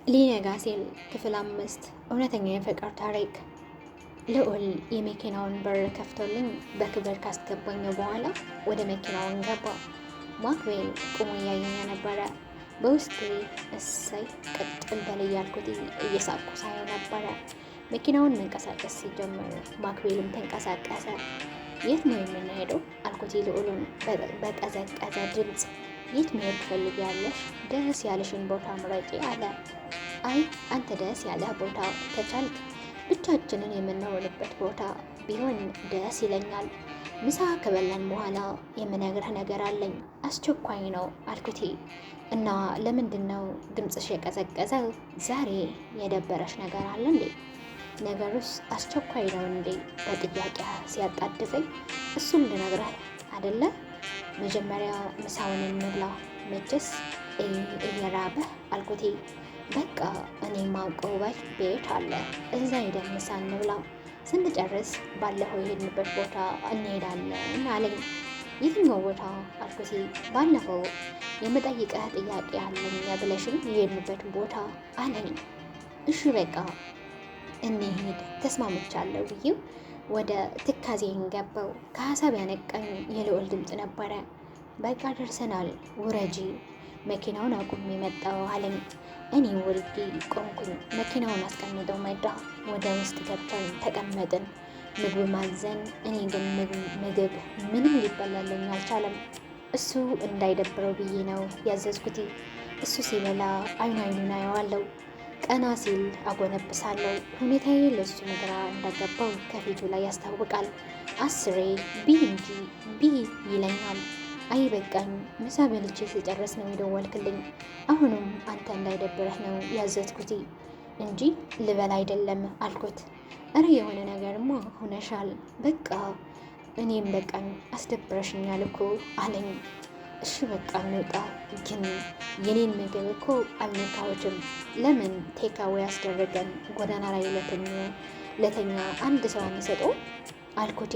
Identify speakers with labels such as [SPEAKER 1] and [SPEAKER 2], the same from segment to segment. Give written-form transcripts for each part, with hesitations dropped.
[SPEAKER 1] ሊነጋ ሲል ክፍል 5 እውነተኛ የፍቅር ታሪክ። ልዑል የመኪናውን በር ከፍቶልኝ በክብር ካስገባኝ በኋላ ወደ መኪናውን ገባ። ማክቤል ቁሞ እያየኝ ነበረ። በውስጤ እሰይ ቅጥል በል እያልኩት እየሳቅኩ ሳየው ነበረ። መኪናውን መንቀሳቀስ ሲጀምር ማክቤልም ተንቀሳቀሰ። የት ነው የምንሄደው አልኩት ልዑሉን በቀዘቀዘ ድምፅ። የት መሄድ ትፈልጊያለሽ? ደስ ያለሽን ቦታ ምረጪ አለ። አይ አንተ ደስ ያለህ ቦታ ከቻልክ ብቻችንን የምንሆንበት ቦታ ቢሆን ደስ ይለኛል። ምሳ ከበላን በኋላ የምነግርህ ነገር አለኝ፣ አስቸኳይ ነው አልኩቴ። እና ለምንድን ነው ድምፅሽ የቀዘቀዘ? ዛሬ የደበረሽ ነገር አለ እንዴ? ነገሩስ አስቸኳይ ነው እንዴ? በጥያቄ ሲያጣድፈኝ እሱን ልነግርህ አይደለ? መጀመሪያ ምሳውን እንብላ፣ መቼስ እየራበህ አልኩቴ። በቃ እኔ ማውቀው ቤት አለ፣ እዛ ሄደን ምሳ እንብላ፣ ስንጨርስ ባለፈው የሄድንበት ቦታ እንሄዳለን አለኝ። የትኛው ቦታ አልኩቴ። ባለፈው የምጠይቀህ ጥያቄ አለኝ ብለሽኝ የሄድንበት ቦታ አለኝ። እሺ በቃ እንሂድ ተስማምቻለሁ ብዬው ወደ ትካዜን ገባው። ከሀሳብ ያነቃኝ የልዑል ድምፅ ነበረ። በቃ ደርሰናል፣ ውረጂ፣ መኪናውን አቁሜ መጣሁ አለኝ። እኔ ወልጌ ቆምኩኝ። መኪናውን አስቀምጠው መጣ። ወደ ውስጥ ገብተን ተቀመጥን። ምግብ ማዘን። እኔ ግን ምግብ ምንም ሊበላለኝ አልቻለም። እሱ እንዳይደብረው ብዬ ነው ያዘዝኩት። እሱ ሲበላ አይኑን አየዋለሁ። ቀና ሲል አጎነብሳለሁ። ሁኔታዬ ለሱ ግራ እንዳገባው ከፊቱ ላይ ያስታውቃል። አስሬ ቢ እንጂ ቢ ይለኛል። አይ በቃኝ፣ ምሳ በልቼ ስጨርስ ነው የደወልክልኝ። አሁንም አንተ እንዳይደብረህ ነው ያዘዝኩት እንጂ ልበላ አይደለም አልኩት። እረ የሆነ ነገርማ ሆነሻል። በቃ እኔም በቃኝ፣ አስደብረሽኛል እኮ አለኝ። እሺ በቃ እንውጣ፣ ግን የኔን ምግብ እኮ አልነካዎችም። ለምን ቴካዌ ያስደረገን ጎዳና ላይ ለተኛ አንድ ሰው አንሰጠው አልኩቴ።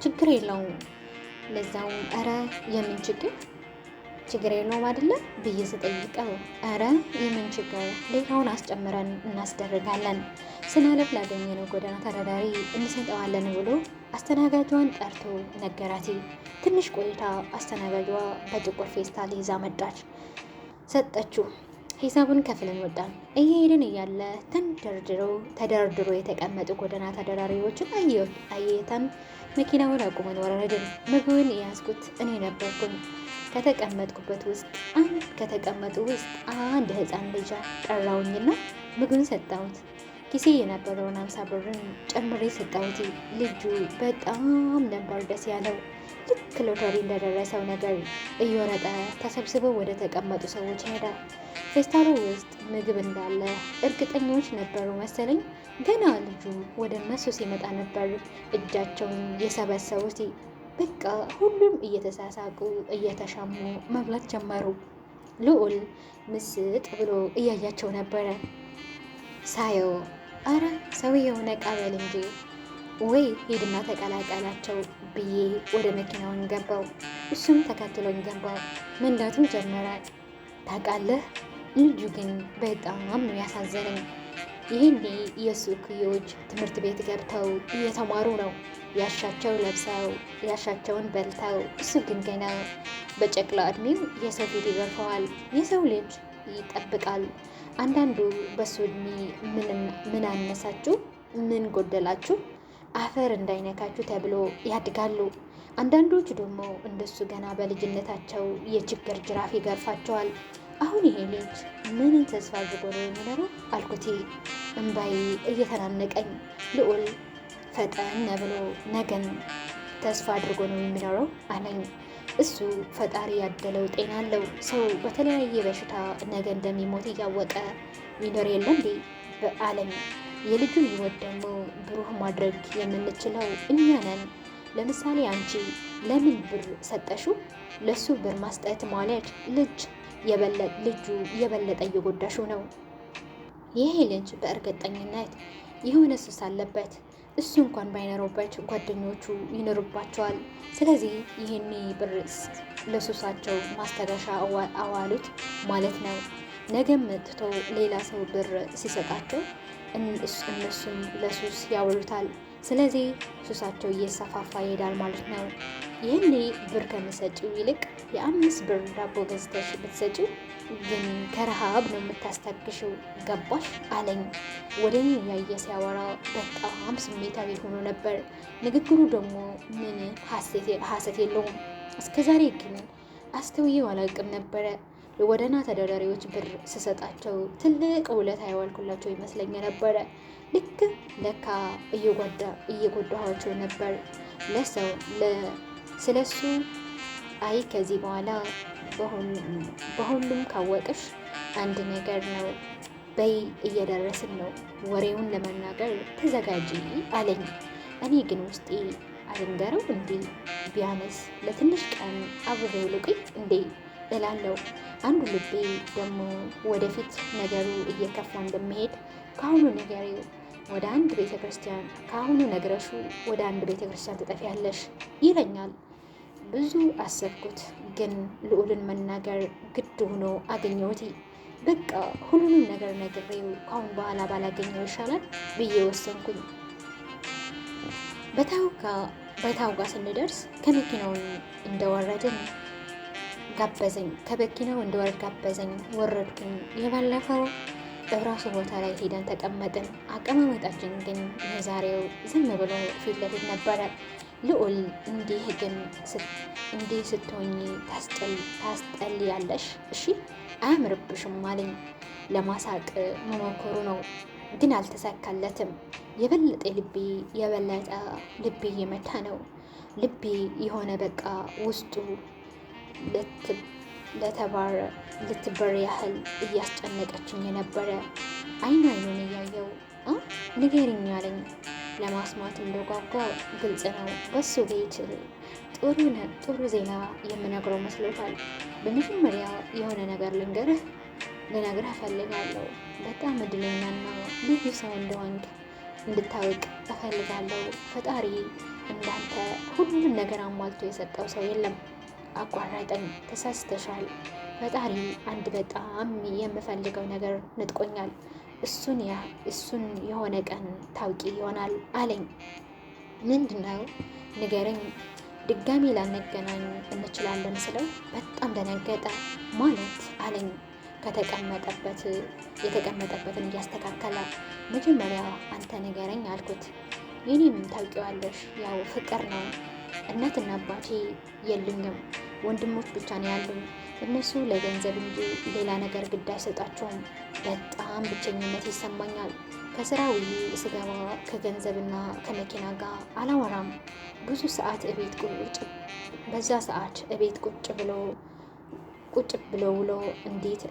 [SPEAKER 1] ችግር የለውም ለዛውም እረ የምን ችግር የለውም አይደለ ብዬ ስጠይቀው፣ እረ የምን ችግር፣ ሌላውን አስጨምረን እናስደርጋለን። ስናለፍ ላገኘነው ጎዳና ተዳዳሪ እንሰጠዋለን ብሎ አስተናጋጇን ጠርቶ ነገራቲ። ትንሽ ቆይታ አስተናጋጇ በጥቁር ፌስታል ይዛ መጣች፣ ሰጠችው። ሂሳቡን ከፍለን ወጣን። እየሄድን እያለ ተደርድሮ የተቀመጡ ጎዳና ተዳዳሪዎችን አየተን መኪናውን አቁመን ወረድን። ምግቡን የያዝኩት እኔ ነበርኩኝ። ከተቀመጡ ውስጥ አንድ ህፃን ልጅ ጠራውኝና ምግቡን ሰጠሁት። ጊዜ የነበረውን 50 ብርን ጨምሬ ሰጠሁት። ልጁ በጣም ነበር ደስ ያለው። ልክ ሎተሪ እንደደረሰው ነገር እየወረጠ ተሰብስበው ወደ ተቀመጡ ሰዎች ሄደ። ፌስታሉ ውስጥ ምግብ እንዳለ እርግጠኞች ነበሩ መሰለኝ። ገና ልጁ ወደ እነሱ ሲመጣ ነበር እጃቸውን የሰበሰቡት። በቃ ሁሉም እየተሳሳቁ እየተሻሙ መብላት ጀመሩ። ልዑል ምስጥ ብሎ እያያቸው ነበረ። ሳየው አረ ሰውየው ነቃ በል እንጂ ወይ ሂድና ተቀላቀላቸው ብዬ ወደ መኪናውን ገባው። እሱም ተከትሎኝ ገባው። መንዳቱን ጀመረ። ታውቃለህ ልጁ ግን በጣም ነው ያሳዘነኝ። ይህኔ የእሱ እኩዮች ትምህርት ቤት ገብተው እየተማሩ ነው። ያሻቸው ለብሰው ያሻቸውን በልተው፣ እሱ ግን ገና በጨቅላ እድሜው የሰው ፊት ይገርፈዋል። የሰው ልጅ ይጠብቃል። አንዳንዱ በሱ እድሜ ምን አነሳችሁ፣ ምን ጎደላችሁ፣ አፈር እንዳይነካችሁ ተብሎ ያድጋሉ። አንዳንዶቹ ደግሞ እንደሱ ገና በልጅነታቸው የችግር ጅራፍ ይገርፋቸዋል። አሁን ይሄ ልጅ ምንን ተስፋ አድርጎ ነው የሚኖረው አልኩት፣ እምባዬ እየተናነቀኝ። ልዑል ፈጠን ብሎ ነገን ተስፋ አድርጎ ነው የሚኖረው አለኝ። እሱ ፈጣሪ ያደለው ጤና አለው። ሰው በተለያየ በሽታ ነገ እንደሚሞት እያወቀ ይኖር የለ እንዴ አለኝ። የልጁን ሕይወት ደግሞ ብሩህ ማድረግ የምንችለው እኛ ነን። ለምሳሌ አንቺ ለምን ብር ሰጠሽው? ለሱ ብር ማስጠት ማለት ልጁ የበለጠ እየጎዳሹ ነው። ይሄ ልጅ በእርግጠኝነት የሆነ ሱስ አለበት። እሱ እንኳን ባይኖሩበት ጓደኞቹ ይኖሩባቸዋል። ስለዚህ ይህኔ ብር ለሱሳቸው ማስታገሻ አዋሉት ማለት ነው። ነገም ትቶ ሌላ ሰው ብር ሲሰጣቸው እነሱም ለሱስ ያውሉታል። ስለዚህ ሱሳቸው እየሰፋፋ ይሄዳል ማለት ነው። ይህኔ ብር ከምሰጪው ይልቅ የ5 ብር ዳቦ ገዝተሽ ብትሰጪው ግን ከረሃብ ነው የምታስታግሽው፣ ገባሽ አለኝ። ወደ እኔ እያየ ሲያወራ በጣም ስሜታዊ ሆኖ ነበር። ንግግሩ ደግሞ ምን ሀሰት የለውም። እስከዛሬ ግን አስተውዬው አላውቅም ነበረ። የጎዳና ተዳዳሪዎች ብር ስሰጣቸው ትልቅ ውለታ ያዋልኩላቸው ይመስለኝ ነበረ። ልክ ለካ እየጎዳኋቸው ነበር። ስለሱ አይ ከዚህ በኋላ በሁሉም ካወቅሽ አንድ ነገር ነው በይ፣ እየደረስን ነው፣ ወሬውን ለመናገር ተዘጋጂ አለኝ። እኔ ግን ውስጤ አልንገረው እንዴ ቢያነስ ለትንሽ ቀን አብሬው ልቆይ እንዴ እላለሁ። አንዱ ልቤ ደግሞ ወደፊት ነገሩ እየከፋ እንደሚሄድ ከአሁኑ ነገሬው ወደ አንድ ቤተ ክርስቲያን ከአሁኑ ነግረሹ ወደ አንድ ቤተ ክርስቲያን ትጠፊያለሽ ይለኛል። ብዙ አሰብኩት፣ ግን ልዑልን መናገር ግድ ሆኖ አገኘሁት። በቃ ሁሉንም ነገር ነግሬው ከአሁን በኋላ ባላገኘው ይሻላል ብዬ ወሰንኩኝ። በታውጋ ስንደርስ ከመኪናውን እንደወረድን ጋበዘኝ። ከመኪናው እንደወረድ ጋበዘኝ። ወረድኩኝ። የባለፈው እራሱ ቦታ ላይ ሄደን ተቀመጥን። አቀማመጣችን ግን የዛሬው ዝም ብሎ ፊት ለፊት ነበረ። ልዑል እንዲህ ስትሆኚ ታስጠልያለሽ፣ እሺ አያምርብሽም አለኝ። ለማሳቅ መሞከሩ ነው፣ ግን አልተሳካለትም። የበለጠ ልቤ እየመታ ነው። ልቤ የሆነ በቃ ውስጡ ልትበር ያህል እያስጨነቀችኝ የነበረ። አይኑን እያየው ንገሪኝ አለኝ። ለማስማት እንደጓጓ ግልጽ ነው። በሱ ቤት ጥሩ ዜና የምነግረው መስሎታል። በመጀመሪያ የሆነ ነገር ልነግርህ እፈልጋለሁ። በጣም እድለኛና ልዩ ሰው እንደሆንክ እንድታውቅ እፈልጋለሁ። ፈጣሪ እንዳንተ ሁሉን ነገር አሟልቶ የሰጠው ሰው የለም። አቋራጠኝ። ተሳስተሻል። ፈጣሪ አንድ በጣም የምፈልገው ነገር ንጥቆኛል። እሱን የሆነ ቀን ታውቂ ይሆናል አለኝ። ምንድነው? ንገረኝ። ድጋሚ ላንገናኝ እንችላለን ስለው በጣም ደነገጠ። ማለት አለኝ የተቀመጠበትን እያስተካከለ። መጀመሪያ አንተ ንገረኝ አልኩት። የኔም ታውቂዋለሽ፣ ያው ፍቅር ነው። እናትና አባቴ የሉኝም፣ ወንድሞች ብቻ ነው ያሉኝ። እነሱ ለገንዘብ እንጂ ሌላ ነገር ግድ አይሰጣቸውም። በጣም ብቸኝነት ይሰማኛል። ከስራ ውዬ ስገባ ከገንዘብና ከመኪና ጋር አላወራም። ብዙ ሰዓት በዛ ሰዓት እቤት ቁጭ ብሎ ውሎ እንዴት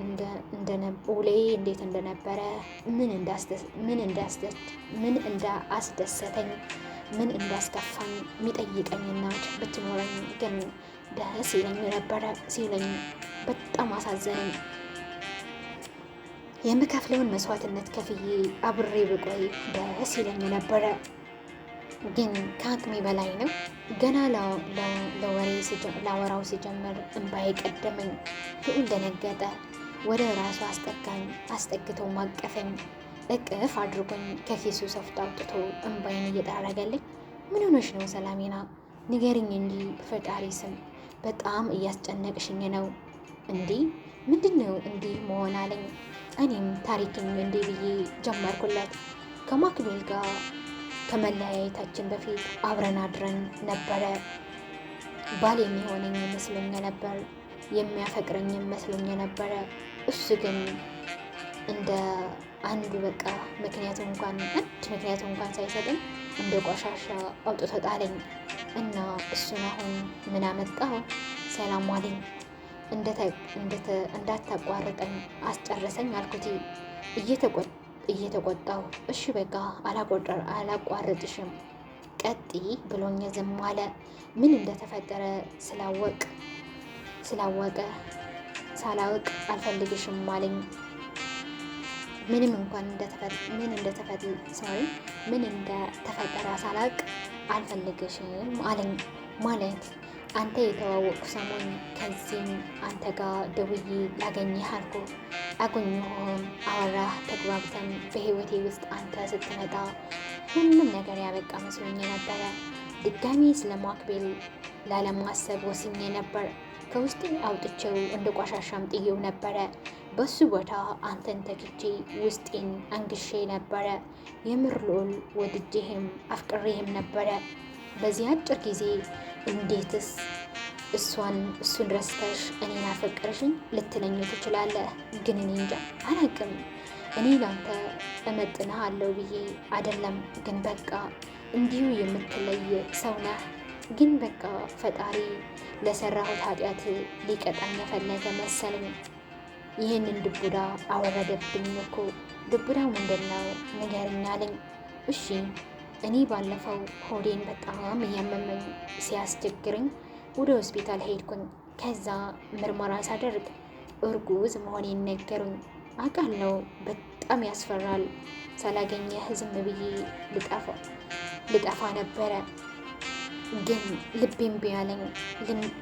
[SPEAKER 1] እንደነበረ ምን እንዳስደሰተኝ ምን እንዳስከፋኝ የሚጠይቀኝ እናት ብትኖረኝ ግን ደስ ይለኝ ነበረ ሲለኝ በጣም አሳዘነኝ። የምከፍለውን መስዋዕትነት ከፍዬ አብሬ ብቆይ ደስ ይለኝ ነበረ፣ ግን ከአቅሜ በላይ ነው። ገና ላወራው ሲጀምር እንባዬ ቀደመኝ። ልዑል ደነገጠ። ወደ ራሱ አስጠግቶ ማቀፈኝ። እቅፍ አድርጎኝ ከኪሱ ሶፍት አውጥቶ እንባዬን እየጠረገልኝ ምን ሆነሽ ነው ሰላሜና? ንገሪኝ እንጂ ፈጣሪ ስም በጣም እያስጨነቅሽኝ ነው። እንዲህ ምንድን ነው እንዲህ መሆን አለኝ። እኔም ታሪክኝ እንዲህ ብዬ ጀመርኩለት። ከማክቤል ጋር ከመለያየታችን በፊት አብረን አድረን ነበረ። ባል የሚሆነኝ መስሎኝ ነበር፣ የሚያፈቅረኝ መስሎኝ ነበረ። እሱ ግን እንደ አንዱ በቃ ምክንያቱ እንኳን ሳይሰጠኝ እንደ ቆሻሻ አውጥቶ ጣለኝ እና እሱን አሁን ምን አመጣው? ሰላም አለኝ። እንዳታቋርጠኝ አስጨረሰኝ አልኩት እየተቆጣው። እሺ በቃ አላቋርጥሽም ቀጥይ ብሎኝ ዝም አለ። ምን እንደተፈጠረ ሳላውቅ አልፈልግሽም አለኝ። ምን እንደተፈጠረ ሳላውቅ አልፈልግሽም አለኝ። ማለት አንተ የተዋወቅኩ ሰሞን ከዚህም አንተ ጋር ደውዬ ላገኘህ አልኩ። አገኘሁህም፣ አወራህ፣ ተግባብተን በህይወቴ ውስጥ አንተ ስትመጣ ሁሉም ነገር ያበቃ መስሎኝ ነበረ። ድጋሚ ስለ ማክቤል ላለማሰብ ወስኜ ነበር። ከውስጤ አውጥቼው እንደ ቆሻሻም ጥዬው ነበረ። በሱ ቦታ አንተን ተክቼ ውስጤን አንግሼ ነበረ። የምር ልዑል ወድጄህም አፍቅሬህም ነበረ። በዚህ አጭር ጊዜ እንዴትስ እሱን ረስተሽ እኔን አፈቅርሽኝ ልትለኝ ትችላለህ? ግን እኔ እንጃ አላቅም። እኔ ላንተ እመጥንሃለሁ ብዬ አይደለም፣ ግን በቃ እንዲሁ የምትለይ ሰው ነህ። ግን በቃ ፈጣሪ ለሰራሁት ኃጢአት ሊቀጣኝ የፈለገ መሰለኝ። ይህንን ድቡዳ አወረደብኝ እኮ። ድቡዳው ምንድን ነው ንገረኝ አለኝ። እሺ እኔ ባለፈው ሆዴን በጣም እያመመኝ ሲያስቸግረኝ ወደ ሆስፒታል ሄድኩኝ። ከዛ ምርመራ ሳደርግ እርጉዝ መሆኔን ነገሩኝ። አውቃለሁ በጣም ያስፈራል። ሳላገኘህ ዝም ብዬ ልጠፋ ነበረ፣ ግን ልቤ እምቢ አለኝ።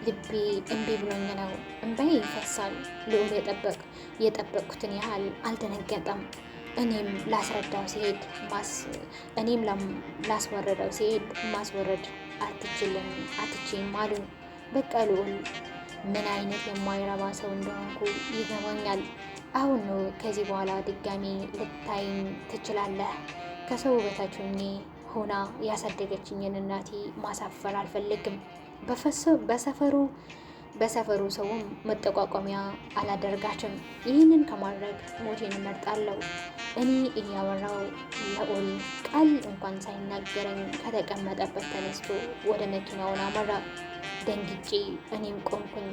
[SPEAKER 1] ልቤ እምቢ ብሎኝ ነው። እምባዬ ይፈሳል። ልዑል የጠበቅኩትን ያህል አልደነገጠም። እኔም ላስወረደው ሲሄድ ማስወረድ አትችይም አሉኝ። በቃ ልዑል ምን አይነት የማይረባ ሰው እንደሆንኩ ይገባኛል። አሁን ነው ከዚህ በኋላ ድጋሚ ልታይኝ ትችላለህ። ከሰው በታች ሆና ያሳደገችኝን እናቴ ማሳፈር አልፈልግም። በሰፈሩ ሰውም መጠቋቋሚያ አላደርጋትም። ይህንን ከማድረግ ሞቴን እመርጣለሁ። እኔ እያወራው ልዑል ቃል እንኳን ሳይናገረኝ ከተቀመጠበት ተነስቶ ወደ መኪናውን አመራ። ደንግጬ እኔም ቆምኩኝ።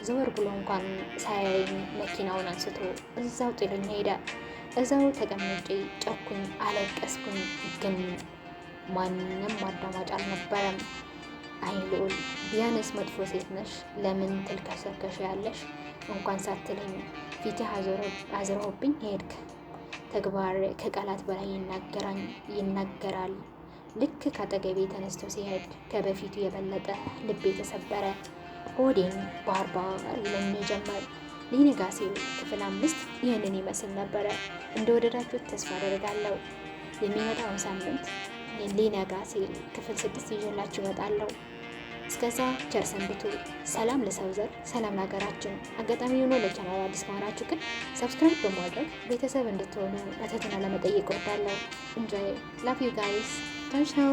[SPEAKER 1] ዘወር ብሎ እንኳን ሳያየኝ መኪናውን አንስቶ እዛው ጥሎኝ ሄደ። እዛው ተቀምጬ ጨኩኝ፣ አለቀስኩኝ። ግን ማንም አዳማጭ አልነበረም። አይ ልዑል፣ ቢያንስ መጥፎ ሴት ነሽ፣ ለምን ትልከሰከሽ ያለሽ እንኳን ሳትለኝ ፊትህ አዝረውብኝ ሄድክ። ተግባር ከቃላት በላይ ይናገራል። ልክ ከአጠገቤ ተነስቶ ሲሄድ ከበፊቱ የበለጠ ልቤ ተሰበረ። ሆዴን ባርባር ይለኝ ጀመር። ሊነጋ ሲል ክፍል 5 ይህንን ይመስል ነበረ። እንደወደዳችሁት ተስፋ አደርጋለሁ። የሚመጣውን ሳምንት ሊነጋ ሲል ክፍል 6 ይዤላችሁ እመጣለሁ። እስከዛ ቸር ሰንብቱ። ሰላም ለሰው ዘር፣ ሰላም ለሀገራችን። አጋጣሚ ሆኖ ለቻናል አዲስ ከሆናችሁ ግን ሰብስክራይብ በማድረግ ቤተሰብ እንድትሆኑ በትህትና ለመጠየቅ እወዳለሁ። እንጆይ ላቭ ዩ ጋይስ። ቻው